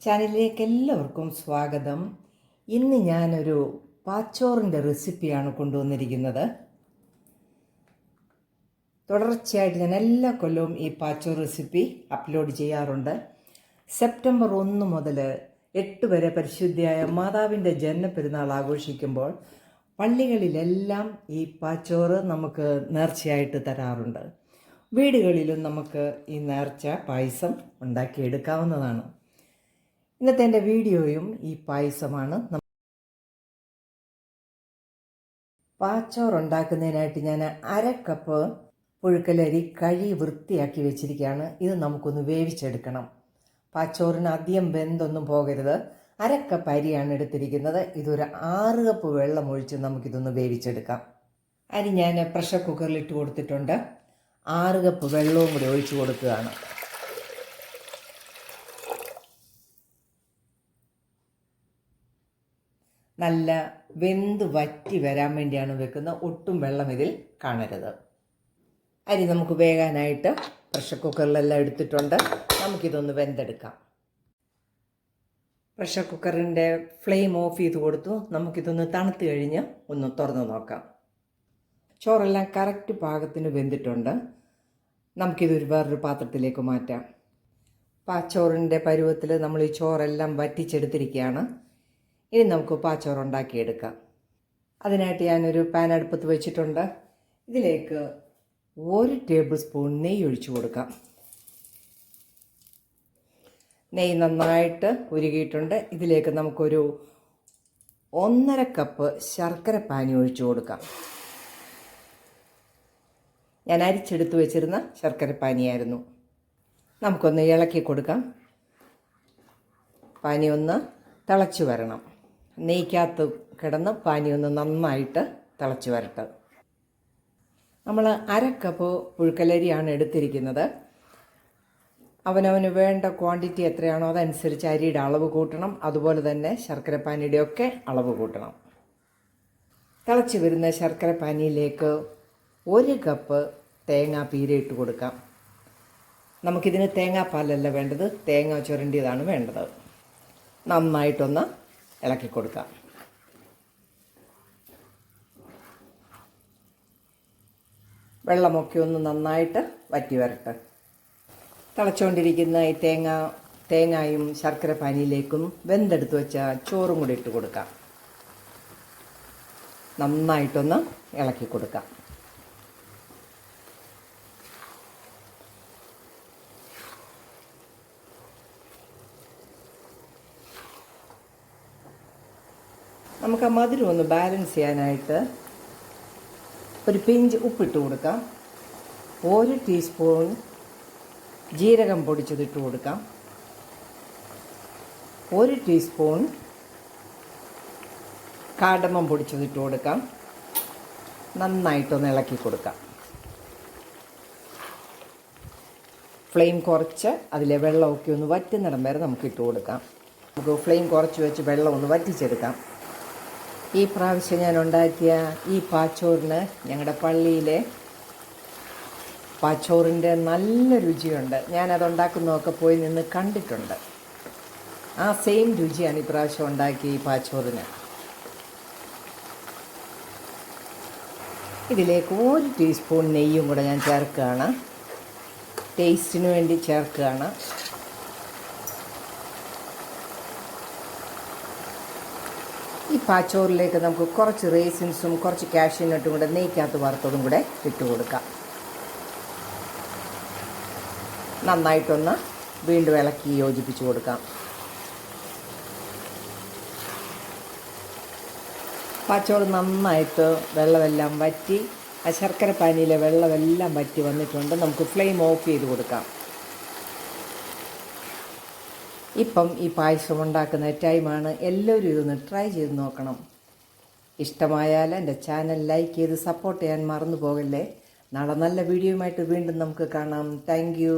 ചാനലിലേക്ക് എല്ലാവർക്കും സ്വാഗതം. ഇന്ന് ഞാനൊരു പാച്ചോറിൻ്റെ റെസിപ്പിയാണ് കൊണ്ടുവന്നിരിക്കുന്നത്. തുടർച്ചയായിട്ട് ഞാൻ എല്ലാ കൊല്ലവും ഈ പാച്ചോർ റെസിപ്പി അപ്ലോഡ് ചെയ്യാറുണ്ട്. സെപ്റ്റംബർ 1 മുതൽ 8 വരെ പരിശുദ്ധിയായ മാതാവിൻ്റെ ജന്മപ്പെരുന്നാൾ ആഘോഷിക്കുമ്പോൾ പള്ളികളിലെല്ലാം ഈ പാച്ചോറ് നമുക്ക് നേർച്ചയായിട്ട് തരാറുണ്ട്. വീടുകളിലും നമുക്ക് ഈ നേർച്ച പായസം ഉണ്ടാക്കിയെടുക്കാവുന്നതാണ്. ഇന്നത്തെ എൻ്റെ വീഡിയോയും ഈ പായസമാണ്. പാച്ചോറ് ഉണ്ടാക്കുന്നതിനായിട്ട് ഞാൻ 1/2 കപ്പ് പുഴുക്കലരി വൃത്തിയാക്കി വെച്ചിരിക്കുകയാണ്. ഇത് നമുക്കൊന്ന് വേവിച്ചെടുക്കണം. പാച്ചോറിന് അധികം വെന്തൊന്നും പോകരുത്. 1/2 കപ്പ് അരിയാണ് എടുത്തിരിക്കുന്നത്. ഇതൊരു 6 കപ്പ് വെള്ളം ഒഴിച്ച് നമുക്കിതൊന്ന് വേവിച്ചെടുക്കാം. അരി ഞാൻ പ്രഷർ കുക്കറിൽ ഇട്ട് കൊടുത്തിട്ടുണ്ട്. 6 കപ്പ് വെള്ളവും കൂടി ഒഴിച്ച് കൊടുക്കുകയാണ്. നല്ല വെന്ത് വറ്റി വരാൻ വേണ്ടിയാണ് വെക്കുന്നത്. ഒട്ടും വെള്ളം ഇതിൽ കാണരുത്. അരി നമുക്ക് വേകാനായിട്ട് പ്രഷർ കുക്കറിലെല്ലാം എടുത്തിട്ടുണ്ട്. നമുക്കിതൊന്ന് വെന്തെടുക്കാം. പ്രഷർ കുക്കറിൻ്റെ ഫ്ലെയിം ഓഫ് ചെയ്ത് കൊടുത്തു. നമുക്കിതൊന്ന് തണുത്ത് കഴിഞ്ഞ് ഒന്ന് തുറന്ന് നോക്കാം. ചോറെല്ലാം കറക്റ്റ് പാകത്തിന് വെന്തിട്ടുണ്ട്. നമുക്കിതൊരു വേറൊരു പാത്രത്തിലേക്ക് മാറ്റാം. പാച്ചോറിൻ്റെ പരുവത്തിൽ നമ്മൾ ഈ ചോറെല്ലാം വറ്റിച്ചെടുത്തിരിക്കുകയാണ്. ഇനി നമുക്ക് പാച്ചോറ് ഉണ്ടാക്കിയെടുക്കാം. അതിനായിട്ട് ഞാനൊരു പാൻ അടുപ്പത്ത് വെച്ചിട്ടുണ്ട്. ഇതിലേക്ക് 1 ടേബിൾ സ്പൂൺ നെയ്യ് ഒഴിച്ചു കൊടുക്കാം. നെയ്യ് നന്നായിട്ട് ഉരുകിയിട്ടുണ്ട്. ഇതിലേക്ക് നമുക്കൊരു 1.5 കപ്പ് ശർക്കര പാനി ഒഴിച്ചു കൊടുക്കാം. ഞാൻ അരിച്ചെടുത്ത് വെച്ചിരുന്ന ശർക്കര പാനിയായിരുന്നു. നമുക്കൊന്ന് ഇളക്കി കൊടുക്കാം. പാനി ഒന്ന് തിളച്ച് വരണം. നെയ്ക്കകത്ത് കിടന്ന് പാനി ഒന്ന് നന്നായിട്ട് തിളച്ച് വരട്ടെ. നമ്മൾ 1/2 കപ്പ് പുഴുക്കലരിയാണ് എടുത്തിരിക്കുന്നത്. അവനവന് വേണ്ട ക്വാണ്ടിറ്റി എത്രയാണോ അതനുസരിച്ച് അരിയുടെ അളവ് കൂട്ടണം. അതുപോലെ തന്നെ ശർക്കര പാനിയുടെയൊക്കെ അളവ് കൂട്ടണം. തിളച്ച് വരുന്ന ശർക്കര പാനിയിലേക്ക് 1 കപ്പ് തേങ്ങാ പീരയിട്ട് കൊടുക്കാം. നമുക്കിതിന് തേങ്ങാപ്പാലല്ല വേണ്ടത്, തേങ്ങ ചുരണ്ടിയതാണ് വേണ്ടത്. നന്നായിട്ടൊന്ന് ഇളക്കി കൊടുക്കാം. വെള്ളമൊക്കെ ഒന്ന് നന്നായിട്ട് വറ്റി വരട്ടെ. തിളച്ചുകൊണ്ടിരിക്കുന്ന ഈ തേങ്ങായും ശർക്കര പാനിയിലേക്കും വെന്തെടുത്ത് വെച്ച ചോറും കൂടി ഇട്ട് കൊടുക്കാം. നന്നായിട്ടൊന്ന് ഇളക്കി കൊടുക്കാം. നമുക്ക് ആ മധുരം ഒന്ന് ബാലൻസ് ചെയ്യാനായിട്ട് ഒരു പിഞ്ച് ഉപ്പിട്ട് കൊടുക്കാം. 1 ടീസ്പൂൺ ജീരകം പൊടിച്ചതിട്ട് കൊടുക്കാം. 1 ടീസ്പൂൺ കാടമം പൊടിച്ചതിട്ട് കൊടുക്കാം. നന്നായിട്ടൊന്ന് ഇളക്കി കൊടുക്കാം. ഫ്ലെയിം കുറച്ച് അതിലെ വെള്ളമൊക്കെ ഒന്ന് വറ്റുന്നിടം വരെ നമുക്ക് ഇട്ട് കൊടുക്കാം. നമുക്ക് ഫ്ലെയിം കുറച്ച് വെച്ച് വെള്ളം ഒന്ന് വറ്റിച്ചെടുക്കാം. ഈ പ്രാവശ്യം ഞാൻ ഉണ്ടാക്കിയ ഈ പാച്ചോറിന് ഞങ്ങളുടെ പള്ളിയിലെ പാച്ചോറിൻ്റെ നല്ല രുചിയുണ്ട്. ഞാനതുണ്ടാക്കുന്നതൊക്കെ പോയി നിന്ന് കണ്ടിട്ടുണ്ട്. ആ സെയിം രുചിയാണ് ഈ പ്രാവശ്യം ഉണ്ടാക്കിയ ഈ പാച്ചോറിന്. ഇതിലേക്ക് 1 ടീസ്പൂൺ നെയ്യും കൂടെ ഞാൻ ചേർക്കുകയാണ്. ടേസ്റ്റിന് വേണ്ടി ചേർക്കുകയാണ്. ഈ പാച്ചോറിലേക്ക് നമുക്ക് കുറച്ച് റേസിൻസും കുറച്ച് കാഷ്യൂ നട്ടും കൂടെ നെയ്ക്കകത്ത് വറുത്തതും കൂടെ ഇട്ട് കൊടുക്കാം. നന്നായിട്ടൊന്ന് വീണ്ടും ഇളക്കി യോജിപ്പിച്ച് കൊടുക്കാം. പാച്ചോറ് നന്നായിട്ട് വെള്ളമെല്ലാം വറ്റി, ആ ശർക്കര പാനിയിലെ വെള്ളമെല്ലാം വറ്റി വന്നിട്ടുണ്ട്. നമുക്ക് ഫ്ലെയിം ഓഫ് ചെയ്ത് കൊടുക്കാം. ഇപ്പം ഈ പായസം ഉണ്ടാക്കുന്ന ടൈമാണ്. എല്ലാവരും ഇതൊന്ന് ട്രൈ ചെയ്ത് നോക്കണം. ഇഷ്ടമായാൽ എൻ്റെ ചാനൽ ലൈക്ക് ചെയ്ത് സപ്പോർട്ട് ചെയ്യാൻ മറന്നു പോകല്ലേ. നാളെ നല്ല വീഡിയോയുമായിട്ട് വീണ്ടും നമുക്ക് കാണാം. Thank you.